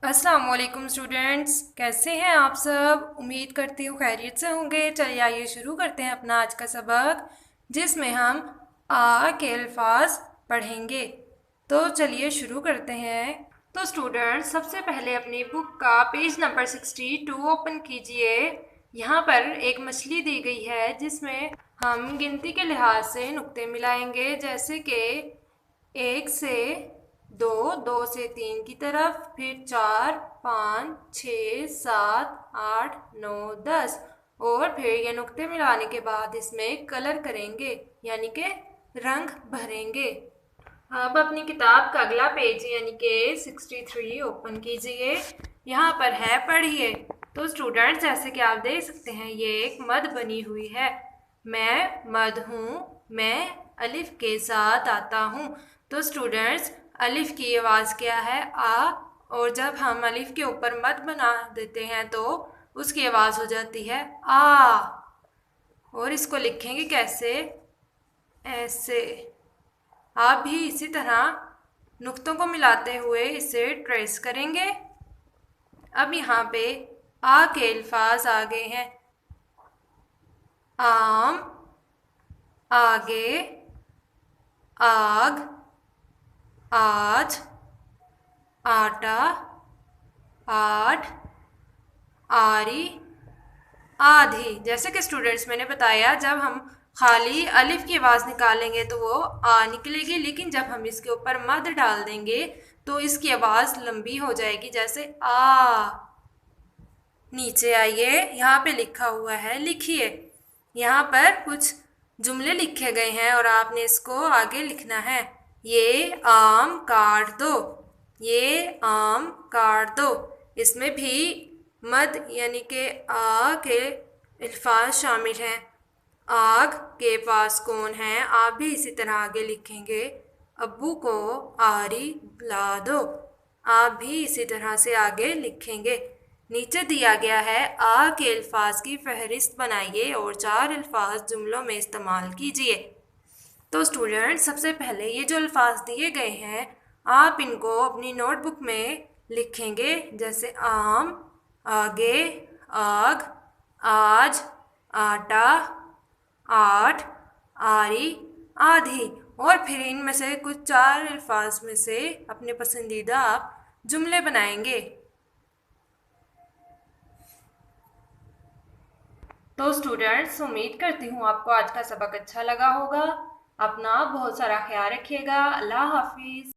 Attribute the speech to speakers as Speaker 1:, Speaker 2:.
Speaker 1: अस्सलाम वालेकुम स्टूडेंट्स, कैसे हैं आप सब। उम्मीद करती हूँ खैरियत से होंगे। चलिए आइए शुरू करते हैं अपना आज का सबक, जिसमें हम आ के अल्फाज पढ़ेंगे। तो चलिए शुरू करते हैं। तो स्टूडेंट्स, सबसे पहले अपनी बुक का पेज नंबर 62 ओपन कीजिए। यहाँ पर एक मछली दी गई है जिसमें हम गिनती के लिहाज से नुक्ते मिलाएंगे, जैसे कि 1 से 2, 2 से 3 की तरफ, फिर 4, 5, 6, 7, 8, 9, 10 और फिर ये नुक्ते मिलाने के बाद इसमें कलर करेंगे, यानी कि रंग भरेंगे। अब अपनी किताब का अगला पेज यानी कि 63 ओपन कीजिए। यहाँ पर है पढ़िए। तो स्टूडेंट्स, जैसे कि आप देख सकते हैं ये एक मद बनी हुई है। मैं मद हूँ, मैं अलिफ के साथ आता हूँ। तो स्टूडेंट्स, अलिफ की आवाज़ क्या है? आ। और जब हम अलिफ के ऊपर मद बना देते हैं तो उसकी आवाज़ हो जाती है आ। और इसको लिखेंगे कैसे? ऐसे। आप भी इसी तरह नुक्तों को मिलाते हुए इसे ट्रेस करेंगे। अब यहाँ पे आ के अल्फाज आ गए हैं। आम, आगे, आग, आज, आटा, आठ, आरी, आधी। जैसे कि स्टूडेंट्स मैंने बताया, जब हम खाली अलिफ की आवाज़ निकालेंगे तो वो आ निकलेगी, लेकिन जब हम इसके ऊपर मद डाल देंगे तो इसकी आवाज़ लंबी हो जाएगी, जैसे आ। नीचे आइए, यहाँ पे लिखा हुआ है, लिखिए। यहाँ पर कुछ जुमले लिखे गए हैं और आपने इसको आगे लिखना है। ये आम काट दो, ये आम काट दो। इसमें भी मद यानी कि आ के अल्फाज शामिल हैं। आग के पास कौन है? आप भी इसी तरह आगे लिखेंगे। अब्बू को आरी बुला दो। आप भी इसी तरह से आगे लिखेंगे। नीचे दिया गया है आ के अल्फाज की फहरिस्त बनाइए और 4 अल्फाज जुमलों में इस्तेमाल कीजिए। तो स्टूडेंट, सबसे पहले ये जो अल्फाज दिए गए हैं आप इनको अपनी नोटबुक में लिखेंगे, जैसे आम, आगे, आग, आज, आटा, आठ, आरी, आधी। और फिर इनमें से कुछ 4 अल्फाज में से अपने पसंदीदा आप जुमले बनाएंगे। तो स्टूडेंट्स, उम्मीद करती हूँ आपको आज का सबक अच्छा लगा होगा। अपना बहुत सारा ख्याल रखिएगा। अल्लाह हाफिज़।